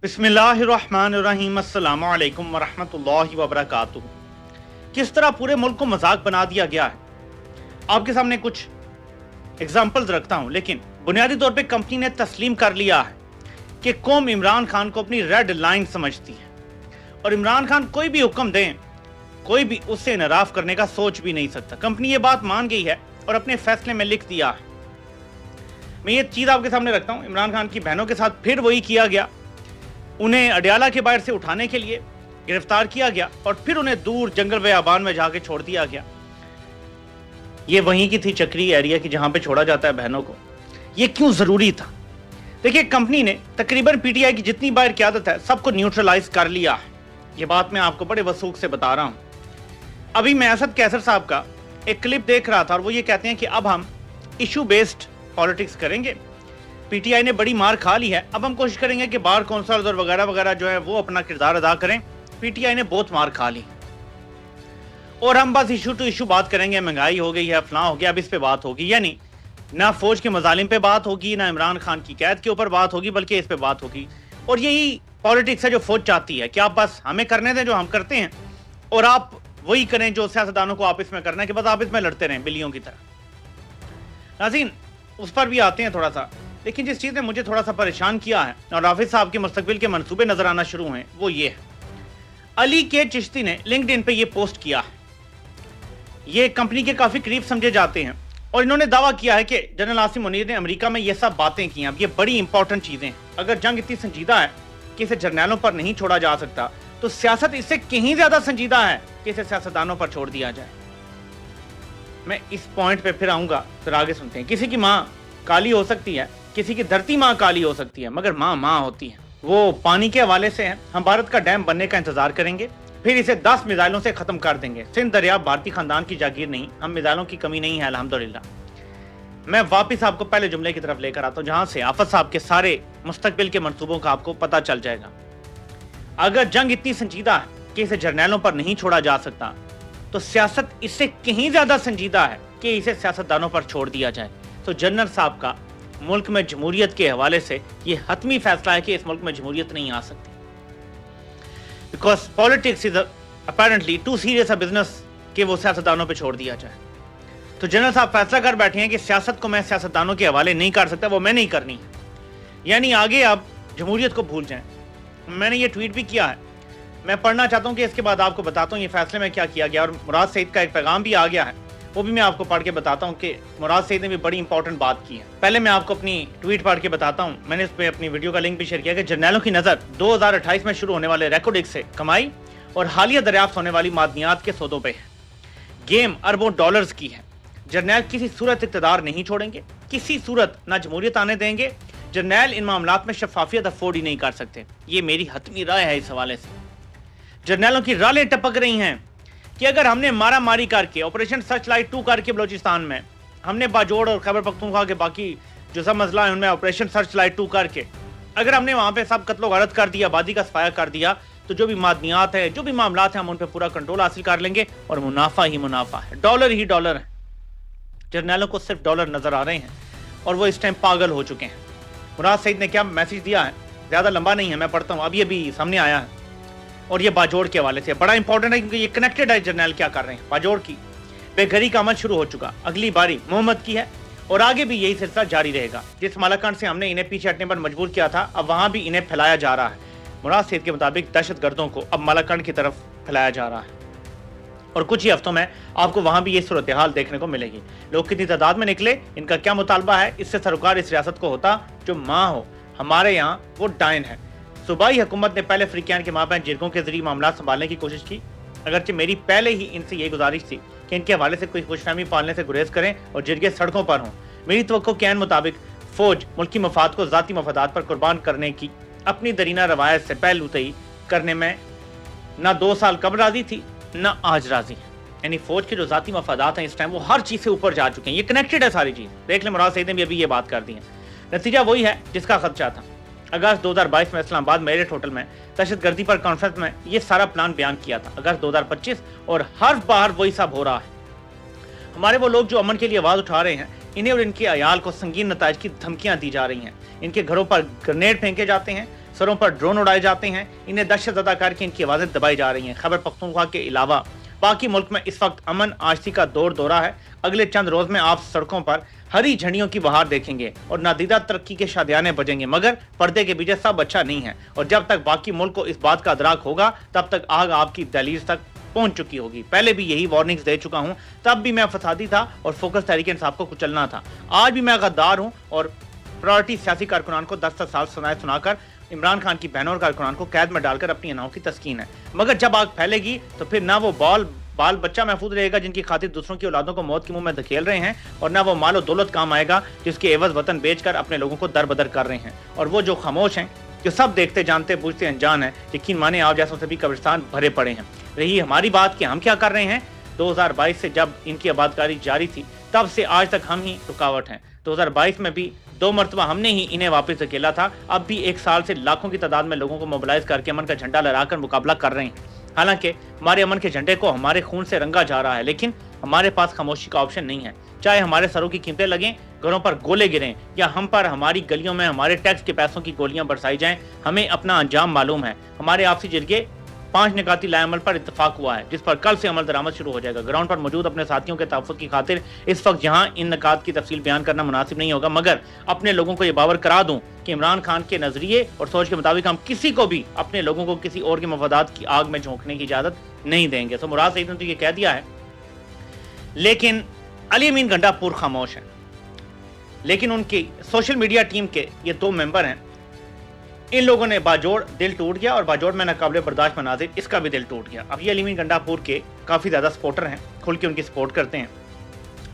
बिस्मिल्लाहिर्रहमानिर्रहीम अस्सलामु अलैकुम वरहमतुल्लाहि वबरकातुहू। किस तरह पूरे मुल्क को मजाक बना दिया गया है, आपके सामने कुछ एग्जाम्पल्स रखता हूं। लेकिन बुनियादी तौर पे कंपनी ने तस्लीम कर लिया है कि कौम इमरान खान को अपनी रेड लाइन समझती है और इमरान खान कोई भी हुक्म दें, कोई भी उससे इनराफ करने का सोच भी नहीं सकता। कंपनी ये बात मान गई है और अपने फैसले में लिख दिया है। मैं ये चीज़ आपके सामने रखता हूँ, इमरान खान की बहनों के साथ फिर वही किया गया। उन्हें अडयाला के बाहर से उठाने के लिए गिरफ्तार किया गया और फिर उन्हें दूर जंगल बयाबान में जाके छोड़ दिया गया। ये वहीं की थी चक्री एरिया की जहां पे छोड़ा जाता है बहनों को। ये क्यों जरूरी था? देखिए, कंपनी ने तकरीबन पीटीआई की जितनी बाहर क़यादत है सबको न्यूट्रलाइज कर लिया है। ये बात मैं आपको बड़े वसूख से बता रहा हूं। अभी मैं असद कैसर साहब का एक क्लिप देख रहा था और वो ये कहते हैं कि अब हम इशू बेस्ड पॉलिटिक्स करेंगे। पीटीआई ने बड़ी मार खा ली है, अब हम कोशिश करेंगे कि बार कौंसलर्स और वगैरह वगैरह जो है वो अपना किरदार अदा करें। पीटीआई ने बहुत मार खा ली और हम बस इशू टू इशू बात करेंगे। महंगाई हो गई है, फलां हो गया, अब इस पे बात होगी। यानी ना फौज के मजालिम पे बात होगी, ना इमरान खान की कैद के ऊपर बात होगी, बल्कि इस पे बात होगी। और यही पॉलिटिक्स है जो फौज चाहती है कि आप बस हमें करने दें जो हम करते हैं और आप वही करें जो सियासतदानों को आपस में करना है कि बस आपस में लड़ते रहें बिल्लियों की तरह। नाज़रीन, उस पर भी आते हैं थोड़ा सा। लेकिन जिस चीज़ ने मुझे थोड़ा सा परेशान किया है और हाफिज साहब के मुस्तकबिल के मंसूबे नजर आना शुरू हैं, वो ये है। अली के चिश्ती ने लिंक्डइन पे ये पोस्ट किया है। ये कंपनी के काफ़ी करीब समझे जाते हैं और इन्होंने दावा किया है कि जनरल आसिम मुनीर ने अमेरिका में ये सब बातें की हैं। अब ये बड़ी इंपॉर्टेंट चीज़ें हैं। अगर जंग इतनी संजीदा है कि इसे जर्नैलों पर नहीं छोड़ा जा सकता, तो सियासत इससे कहीं ज़्यादा संजीदा है कि इसे सियासतदानों पर छोड़ दिया जाए। मैं इस पॉइंट पे फिर आऊँगा, फिर आगे सुनते हैं। किसी की माँ काली हो सकती है, किसी की धरती माँ काली हो सकती है, मगर माँ माँ होती है। वो पानी के हवाले से है। हम भारत का डैम बनने का इंतजार करेंगे, फिर इसे 10 मिसाइलों से खत्म कर देंगे। सिंध दरिया भारतीय खानदान की जागीर नहीं, हम मिसाइलों की कमी नहीं है अल्हम्दुलिल्लाह। मैं वापिस आपको पहले जुमले की तरफ लेकर आता हूँ, जहां से आफत साहब के सारे मुस्तकबिल के मंसूबों का आपको पता चल जाएगा। अगर जंग इतनी संजीदा है कि इसे जर्नैलों पर नहीं छोड़ा जा सकता, तो सियासत इससे कहीं ज्यादा संजीदा है कि इसे सियासतदानों पर छोड़ दिया जाए। तो जनरल साहब का मुल्क में जमहूरियत के हवाले से ये हतमी फैसला है कि इस मुल्क में जमहूरियत नहीं आ सकती, because politics is apparently too serious a business कि वो सियासतदानों पे छोड़ दिया जाए। तो जनरल साहब फैसला कर बैठे हैं कि सियासत को मैं सियासतदानों के हवाले नहीं कर सकता, वो मैं नहीं करनी है। यानी आगे आप जमहूरियत को भूल जाएं। मैंने ये ट्वीट भी किया है, मैं पढ़ना चाहता हूँ कि इसके बाद आपको बताता हूँ ये फैसले में क्या किया गया। और मुराद सईद का एक पैगाम भी आ गया है, वो भी मैं आपको पढ़ के बताता हूँ कि मुराद सईद ने भी बड़ी इंपॉर्टेंट बात की है। पहले मैं आपको अपनी ट्वीट पढ़ के बताता हूँ। मैंने इस पे अपनी वीडियो का लिंक भी शेयर किया कि जर्नैलों की नज़र 2028 में शुरू होने वाले रेकॉर्ड से कमाई और हालिया दरियाफ्त होने वाली मादनियात के सौदों पे है। गेम अरबों डॉलर्स की है। जर्नैल किसी सूरत इक़्तिदार नहीं छोड़ेंगे, किसी सूरत ना जमहूरियत आने देंगे। जर्नैल इन मामलात में शफाफियत अफोर्ड ही नहीं कर सकते। ये मेरी हतमी राय है। इस हवाले से जर्नैलों की रालें टपक रही हैं कि अगर हमने मारा मारी करके ऑपरेशन सर्च लाइट 2 करके बलोचिस्तान में, हमने बाजोड़ और खैबर पख्तूनख्वा के बाकी जो सब मसला है उनमें ऑपरेशन सर्च लाइट 2 करके अगर हमने वहाँ पे सब कत्लो गारत कर दिया, आबादी का सफाया कर दिया, तो जो भी मादनियात है, जो भी मामलात हैं, हम उन पर पूरा कंट्रोल हासिल कर लेंगे और मुनाफा ही मुनाफा है, डॉलर ही डॉलर है। जर्नैलों को सिर्फ डॉलर नजर आ रहे हैं और वो इस टाइम पागल हो चुके हैं। मुराद सईद ने क्या मैसेज दिया है, ज़्यादा लंबा नहीं है, मैं पढ़ता हूँ। अब ये भी सामने आया है और ये बाजोड़ के हवाले से बड़ा इंपॉर्टेंट है क्योंकि ये कनेक्टेड है। जर्नैल क्या कर रहे हैं, बाजोड़ की बेघरी का अमल शुरू हो चुका। अगली बारी मोहम्मद की है और आगे भी यही सिलसिला जारी रहेगा। जिस मालाकांड से हमने इन्हें पीछे हटने पर मजबूर किया था, अब वहां भी इन्हें फैलाया जा रहा है। मुराद सईद के मुताबिक दहशतगर्दों को अब मालाकांड की तरफ फैलाया जा रहा है और कुछ ही हफ्तों में आपको वहां भी ये सूरत हाल देखने को मिलेगी। लोग कितनी तादाद में निकले, इनका क्या मुतालबा है, इससे सरोकार इस रियासत को होता जो माँ हो। हमारे यहाँ वो डायन है। सूबाई हुकूमत ने पहले अफ्रीकियान के माबैन जिरगों के जरिए मामला संभालने की कोशिश की, अगरचे मेरी पहले ही इनसे यही गुजारिश थी कि इनके हवाले से कोई खुशफहमी पालने से गुरेज करें और जिरगे सड़कों पर हों। मेरी तवक्को के मुताबिक फौज मुल्की मफाद को ज़ाती मफादात पर कुर्बान करने की अपनी दरीना रवायत से पहलू तय करने में ना 2 साल कब राजी थी, ना आज राजी है। यानी फौज के जो ज़ाती मफादात हैं इस टाइम वो हर चीज़ से ऊपर जा चुके हैं। ये कनेक्टेड है सारी चीज़। देख लें, मुराद सईद ने भी अभी ये बात कर दी है। नतीजा वही है जिसका खदशा था। अगस्त 2022 में इस्लामाबाद मेरिट होटल में दहशतगर्दी पर कॉन्फ्रेंस में ये सारा प्लान बयान किया था। अगस्त 2025 और हर बार वही सब हो रहा है। हमारे वो लोग जो अमन के लिए आवाज़ उठा रहे हैं, इन्हें और इनके अयाल को संगीन नताइज की धमकियां दी जा रही हैं। इनके घरों पर ग्रेनेड फेंके जाते हैं, सरों पर ड्रोन उड़ाए जाते हैं, इन्हें दहशत ज़दा करके इनकी आवाज़ें दबाई जा रही हैं। खैबर पख्तूनख्वा के अलावा बाकी मुल्क में इस वक्त अमन आश्ती का दौर दौरा है। अगले चंद रोज में आप सड़कों पर हरी झंडियों की बहार देखेंगे और नादीदा तरक्की के शादियाने बजेंगे, मगर पर्दे के पीछे सब अच्छा नहीं है और जब तक बाकी मुल्क को इस बात का अदराक होगा तब तक आग आपकी दहलीज तक पहुंच चुकी होगी। पहले भी यही वार्निंग्स दे चुका हूं, तब भी मैं फसादी था और फोकस तहरीक इंसाफ को कुचलना था। आज भी मैं गद्दार हूं और प्रायोरिटी सियासी कारकुनान को 10 साल सुनाकर इमरान खान की बहनों और कारकुनान को कैद में डालकर अपनी अनाओं की तस्कीन है। मगर जब आग फैलेगी तो फिर ना वो बाल बच्चा महफूज रहेगा जिनकी खातिर दूसरों की औलादों को मौत के मुंह में धकेल रहे हैं, और ना वो मालो दौलत काम आएगा जिसके एवज वतन बेचकर अपने लोगों को दरबदर कर रहे हैं। और वो जो खामोश हैं, जो सब देखते जानते बूझते अनजान है, यकीन माने आप जैसों से भी कब्रिस्तान भरे पड़े हैं। रही हमारी बात कि हम क्या कर रहे हैं, 2022 से जब इनकी आबादकारी जारी थी तब से आज तक हम ही रुकावट हैं। 2022 में भी 2 मरतबा हमने ही इन्हें वापस धकेला था। अब भी 1 साल से लाखों की तादाद में लोगों को मोबिलाइज करके अमन का झंडा लहराकर मुकाबला कर रहे हैं। हालांकि हमारे अमन के झंडे को हमारे खून से रंगा जा रहा है, लेकिन हमारे पास खामोशी का ऑप्शन नहीं है। चाहे हमारे सरों की कीमतें लगें, घरों पर गोले गिरें या हम पर हमारी गलियों में हमारे टैक्स के पैसों की गोलियां बरसाई जाएं, हमें अपना अंजाम मालूम है। हमारे आपसी जरिए 5 निकाती लाएमल पर इत्तेफाक हुआ है, जिस पर कल से अमल दरामद शुरू हो जाएगा। ग्राउंड पर मौजूद अपने साथियों के तहफ़्फ़ुज़ की खातिर इस वक्त यहाँ इन निकात की तफसील बयान करना मुनासिब नहीं होगा, मगर अपने लोगों को ये बावर करा दूं कि इमरान खान के नजरिए और सोच के मुताबिक हम किसी को भी अपने लोगों को किसी और के मफादात की आग में झोंकने की इजाजत नहीं देंगे। तो मुराद सईद ने तो ये कह दिया है, लेकिन अली अमीन गंडापुर खामोश है। लेकिन उनकी सोशल मीडिया टीम के ये 2 मेंबर हैं, इन लोगों ने बाजोड़ दिल टूट गया और बाजोड़ में नाकाबिले बर्दाश्त मनाजिर, इसका भी दिल टूट गया। अब ये अली अमीन गंडापुर के काफ़ी ज़्यादा सपोर्टर हैं, खुल के उनकी सपोर्ट करते हैं।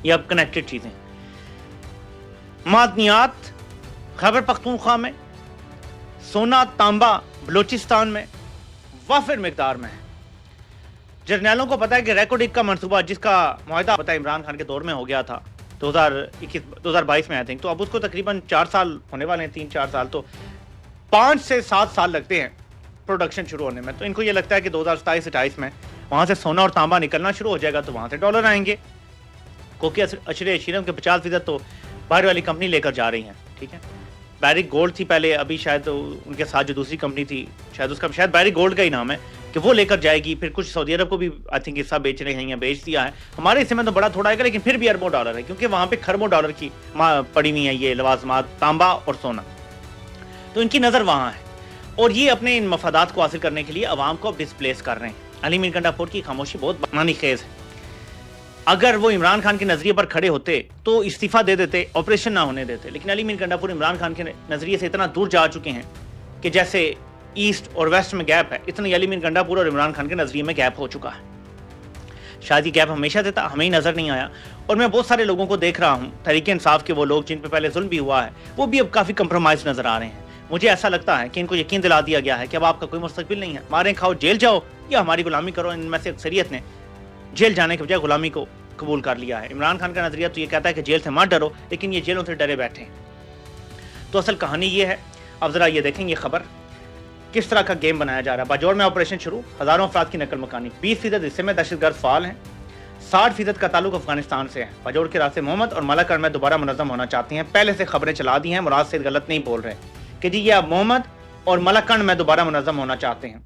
ये अब कनेक्टेड चीज़ें, मादनियात खैबर पख्तूनख्वा में, सोना तांबा बलोचिस्तान में वाफिर मिकदार में है। जर्नैलों को पता है कि रेकोडिक का मनसूबा, जिसका मुआहदा पता इमरान खान के दौर में हो गया था 2022 में आई थिंक, तो अब उसको तकरीबन 4 साल होने वाले हैं, 3-4 साल, तो 5 से 7 साल लगते हैं प्रोडक्शन शुरू होने में। तो इनको ये लगता है कि 2027-28 में वहाँ से सोना और तांबा निकलना शुरू हो जाएगा, तो वहाँ से डॉलर आएंगे, क्योंकि अशरे शीरम के 50% तो बाहर वाली कंपनी लेकर जा रही हैं। ठीक है, बैरिक गोल्ड थी पहले, अभी शायद उनके साथ जो दूसरी कंपनी थी, शायद बैरिक गोल्ड का ही नाम है, कि वो लेकर जाएगी। फिर कुछ सऊदी अरब को भी आई थिंक हिस्सा बेच रहे हैं या बेच दिया है। हमारे हिस्से में तो बड़ा थोड़ा आएगा, लेकिन फिर भी अरबों डॉलर है, क्योंकि वहाँ पे खरबों डॉलर की पड़ी हुई है ये लवाजमात, तांबा और सोना। तो इनकी नज़र वहाँ है और ये अपने इन मफादात को हासिल करने के लिए अवाम को डिस्प्लेस कर रहे हैं। अली अमीन गंडापुर की खामोशी बहुत बनानी खेज है। अगर वो इमरान खान के नजरिए पर खड़े होते तो इस्तीफा दे देते, ऑपरेशन ना होने देते, लेकिन अली अमीन गंडापुर इमरान खान के नजरिए से इतना दूर जा चुके हैं कि जैसे ईस्ट और वेस्ट में गैप है, इतना अली अमीन गंडापुर और इमरान खान के नजरिए में गैप हो चुका है। शायद ये गैप हमेशा से था, हमें ही नजर नहीं आया। और मैं बहुत सारे लोगों को देख रहा हूँ, तहरीक इंसाफ के वो लोग जिन पे पहले जुल्म भी हुआ है, वो भी अब काफी कंप्रोमाइज नजर आ रहे हैं। मुझे ऐसा लगता है कि इनको यकीन दिला दिया गया है कि अब आपका कोई मुस्तकबिल नहीं है, मारें खाओ जेल जाओ या हमारी गुलामी करो। इनमें से अक्सरियत ने जेल जाने के बजाय गुलामी को कबूल कर लिया है। इमरान खान का नजरिया तो ये कहता है कि जेल से मत डरो, लेकिन ये जेलों से डरे बैठे हैं। तो असल कहानी ये है। अब जरा ये देखेंगे खबर किस तरह का गेम बनाया जा रहा है। बाजौर में ऑपरेशन शुरू, हजारों अफराद की नकल मकानी, 20% हिस्से में दहशतगर्द फाल हैं, 60% का ताल्लुक अफगानिस्तान से है। बाजौर के रास्ते मोहम्मद और मलाकड़ में दोबारा मुनज़्ज़म होना चाहते हैं। पहले से खबरें चला दी हैं, मुराद से गलत नहीं बोल रहे कि जी ये अब मोहम्मद और मलाकड़ में दोबारा मुनज़्ज़म होना चाहते हैं।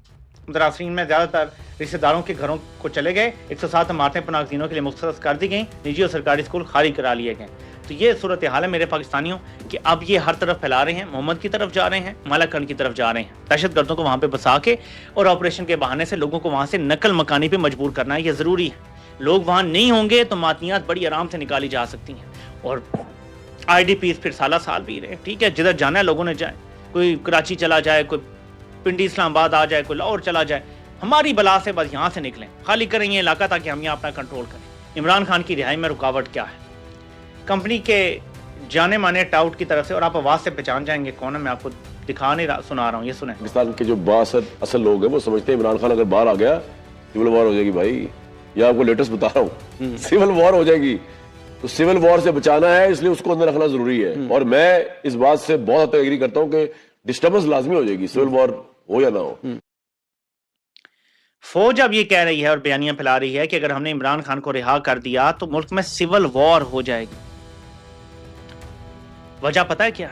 दरासरीन में ज़्यादातर रिश्तेदारों के घरों को चले गए, 107 इमारतें पनागज़ीनों के लिए मुख्तस कर दी गई, निजी और सरकारी स्कूल खाली करा लिए गए। तो ये सूरत हाल है मेरे पाकिस्तानियों कि अब ये हर तरफ फैला रहे हैं, मोहम्मद की तरफ जा रहे हैं, मलाकड़ की तरफ जा रहे हैं, दहशत गर्दों को वहाँ पे बसा के और ऑपरेशन के बहाने से लोगों को वहाँ से नकल मकानी पे मजबूर करना है। ये ज़रूरी है। लोग वहाँ नहीं होंगे तो मातनियात बड़ी आराम से निकाली जा सकती हैं और IDPs फिर साला साल भी रहे। ठीक है, जिधर जाना है लोगों ने जाए, कोई कराची चला जाए, कोई पिंडी इस्लामाबाद आ जाए, कोई लाहौर चला जाए, हमारी बला से बस यहाँ से निकलें, खाली करें ये इलाका ताकि हम यहाँ अपना कंट्रोल करें। इमरान खान की रिहाई में रुकावट क्या है? कंपनी के जाने माने टाउट की तरफ से, और आप आवाज़ से पहचान जाएंगे कौन है, मैं आपको दिखा नहीं सुना रहा हूँ, ये सुने। पाकिस्तान के जो असल लोग हैं वो समझते हैं इमरान खान अगर बाहर आ गया सिविल वॉर हो जाएगी। भाई ये आपको लेटेस्ट बता रहा हूँ, सिविल वॉर हो जाएगी। तो सिविल वॉर से बचाना है, इसलिए उसको अंदर रखना जरूरी है। और मैं इस बात से बहुत हद तक एग्री करता हूँ कि डिस्टर्बेंस लाजमी हो जाएगी, सिविल वॉर हो या ना हो। फौज अब ये कह रही है और बयानियां फैला रही है कि अगर हमने इमरान खान को रिहा कर दिया तो मुल्क में सिविल वॉर हो जाएगी। वजह पता है क्या?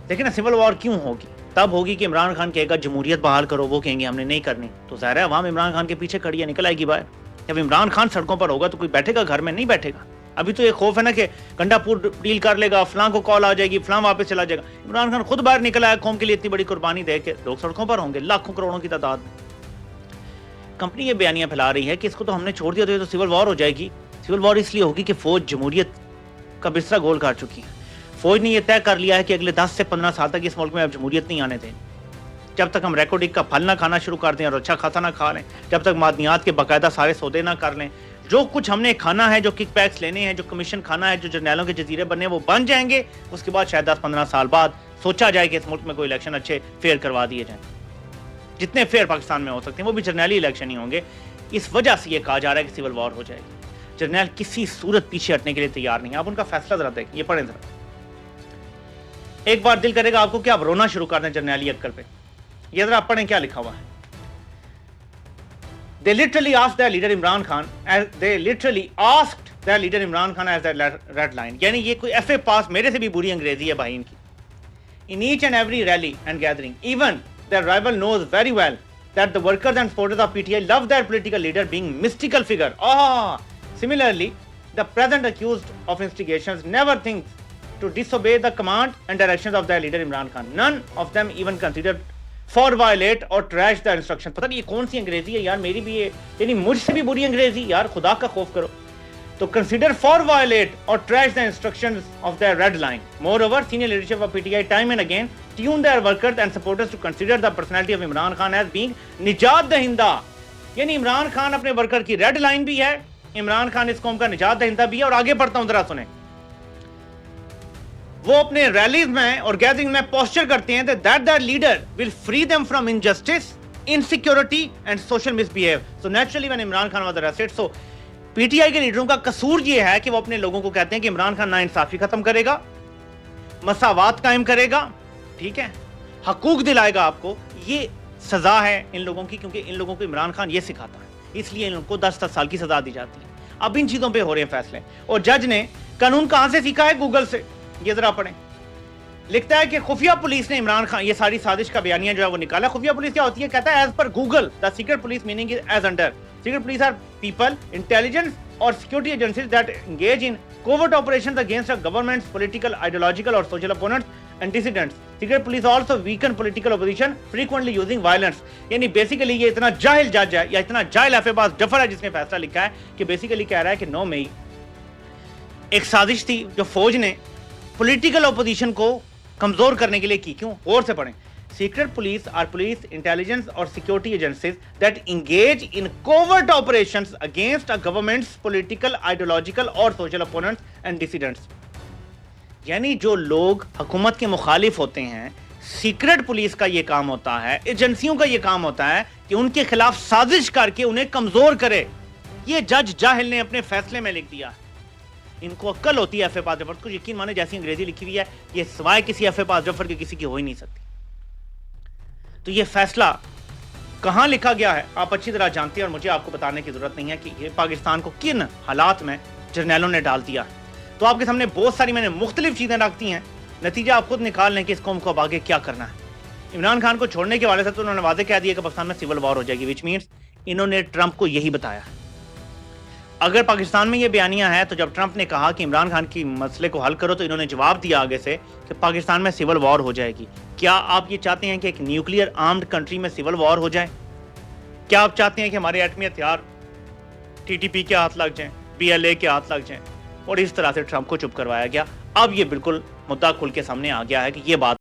देखिए ना, सिविल वॉर क्यों होगी? تب ہوگی کہ عمران خان کہے گا جمہوریت بحال کرو, وہ کہیں گے ہم نے نہیں کرنی, تو ظاہر ہے عوام عمران خان کے پیچھے کھڑی ہے, نکل آئے گی باہر. جب عمران خان سڑکوں پر ہوگا تو کوئی بیٹھے گا گھر میں؟ نہیں بیٹھے گا. ابھی تو یہ خوف ہے نا کہ گنڈا پور ڈیل کر لے گا, فلاں کو کال آ جائے گی, فلاں واپس چلا جائے گا. عمران خان خود باہر نکلا ہے قوم کے لیے اتنی بڑی قربانی دے کے, لوگ سڑکوں پر ہوں گے لاکھوں کروڑوں کی تعداد میں. کمپنی یہ بیانیاں پھیلا رہی ہے کہ اس کو تو ہم نے چھوڑ دیا تو سول وار ہو جائے گی. سول وار اس لیے ہوگی کہ فوج جمہوریت کا بستر گول کر چکی ہے. فوج نے یہ طے کر لیا ہے کہ اگلے 10 سے 15 سال تک اس ملک میں اب جمہوریت نہیں آنے دیں. جب تک ہم ریکارڈنگ کا پھل نہ کھانا شروع کر دیں اور اچھا خاصا نہ کھا لیں, جب تک معدنیات کے باقاعدہ سارے سودے نہ کر لیں, جو کچھ ہم نے کھانا ہے, جو کک پیکس لینے ہیں, جو کمیشن کھانا ہے, جو جرنیلوں کے جزیرے بننے وہ بن جائیں گے. اس کے بعد شاید 10-15 سال بعد سوچا جائے کہ اس ملک میں کوئی الیکشن اچھے فیئر کروا دیے جائیں. جتنے فیئر پاکستان میں ہو سکتے ہیں وہ بھی جرنیلی الیکشن ہی ہوں گے. اس وجہ سے یہ کہا جا رہا ہے کہ سول وار ہو جائے گی. جرنیل کسی صورت پیچھے ہٹنے کے لیے تیار نہیں. آپ ان کا فیصلہ ذرا دیکھیں, یہ پڑھیں ذرا. ایک بار دل کرے گا آپ کو کہ آپ رونا شروع کر دیں جرنیلی عقل پہ. یہ ذرا آپ پڑھیں کیا لکھا ہوا ہے. They literally asked their leader Imran Khan as their red line. یعنی یہ کوئی ایف اے پاس میرے سے بھی بری انگریزی ہے بھائی ان کی. In each and every rally and gathering, even their rival knows very well that the workers and supporters of PTI love their political leader being mystical figure. Similarly, the present accused of instigations never thinks to disobey the command and directions of their leader Imran Khan. None of them even considered for violate or trash the instructions. پتہ نہیں یہ کون سی انگریزی ہے یار, میری بھی یہ یعنی مجھ سے بھی بری انگریزی یار, خدا کا خوف کرو. تو consider for violate or trash the instructions of their red line. Moreover, senior leadership of PTI time and again tune their workers and supporters to consider the personality of Imran Khan as being نجات دہندہ. یعنی عمران خان اپنے worker کی red line بھی ہے, عمران خان اس قوم کا نجات دہندہ بھی ہے. اور آگے پڑھتا ہوں ذرا سنیں. وہ اپنے ریلیز میں اور گیدرنگ میں پوسچر کرتے ہیں that their leader will free them from injustice, insecurity and social misbehave. So naturally when Imran Khan was arrested, so P T I کے لیڈروں کا قصور یہ ہے کہ وہ اپنے لوگوں کو کہتے ہیں کہ عمران خان ناانصافی ختم کرے گا, مساوات قائم کرے گا, ٹھیک ہے, حقوق دلائے گا آپ کو. یہ سزا ہے ان لوگوں کی, کیونکہ ان لوگوں کو عمران خان یہ سکھاتا ہے, اس لیے ان لوگوں کو 10 سال کی سزا دی جاتی ہے. اب ان چیزوں پہ ہو رہے ہیں فیصلے. اور جج نے قانون کہاں سے سیکھا ہے؟ گوگل سے. یہ ذرا پڑھیں. لکھتا ہے کہ خفیہ پولیس نے عمران خان, یہ ساری سازش کا بیانیہ جو ہے وہ نکالا. خفیہ پولیس کیا ہوتی ہے؟ کہتا ہے as per Google the secret police meaning is as under. Secret police are people, intelligence or security agencies that engage in covert operations against a government's political, ideological or social opponents and dissidents. Secret police also weaken political opposition, frequently using violence. یعنی basically یہ اتنا جاہل جج ہے یا اتنا جاہل F A پاس جفر ہے جس نے فیصلہ لکھا ہے کہ بیسیکلی کہہ رہا ہے کہ 9 مئی ایک سازش تھی جو فوج نے پولیٹیکل اپوزیشن کو کمزور کرنے کے لیے کی. کیوں؟ غور سے پڑھیں. Secret police are police, intelligence or security agencies that engage in covert operations against a government's political, ideological or social opponents and dissidents. یعنی جو لوگ حکومت کے مخالف ہوتے ہیں, سیکرٹ پولیس کا یہ کام ہوتا ہے, ایجنسیوں کا یہ کام ہوتا ہے کہ ان کے خلاف سازش کر کے انہیں کمزور کرے. یہ جج جاہل نے اپنے فیصلے میں لکھ دیا. ان کو عقل ہوتی ہے ایف اے پاس جفر کو, یقین مانے جیسی انگریزی لکھی ہوئی ہے یہ سوائے کسی ایف اے پاس جفر کے کسی کی ہو ہی نہیں سکتی. تو یہ فیصلہ کہاں لکھا گیا ہے آپ اچھی طرح جانتے ہیں, اور مجھے آپ کو بتانے کی ضرورت نہیں ہے کہ یہ پاکستان کو کن حالات میں جرنیلوں نے ڈال دیا. تو آپ کے سامنے بہت ساری میں نے مختلف چیزیں رکھ دی ہیں, نتیجہ آپ خود نکال لیں کہ اس قوم کو اب آگے کیا کرنا ہے. عمران خان کو چھوڑنے کے حوالے سے تو انہوں نے واضح کہہ دیا کہ پاکستان میں سول وار ہو جائے گی, وچ مینس انہوں نے ٹرمپ کو یہی بتایا. اگر پاکستان میں یہ بیانیہ ہے تو جب ٹرمپ نے کہا کہ عمران خان کی مسئلے کو حل کرو تو انہوں نے جواب دیا آگے سے کہ پاکستان میں سول وار ہو جائے گی. کیا آپ یہ چاہتے ہیں کہ ایک نیوکلیئر آرمڈ کنٹری میں سول وار ہو جائے؟ کیا آپ چاہتے ہیں کہ ہمارے ایٹمی ہتھیار ٹی ٹی پی کے ہاتھ لگ جائیں, پی ایل اے کے ہاتھ لگ جائیں؟ اور اس طرح سے ٹرمپ کو چپ کروایا گیا. اب یہ بالکل مدعا کھل کے سامنے آ گیا ہے کہ یہ بات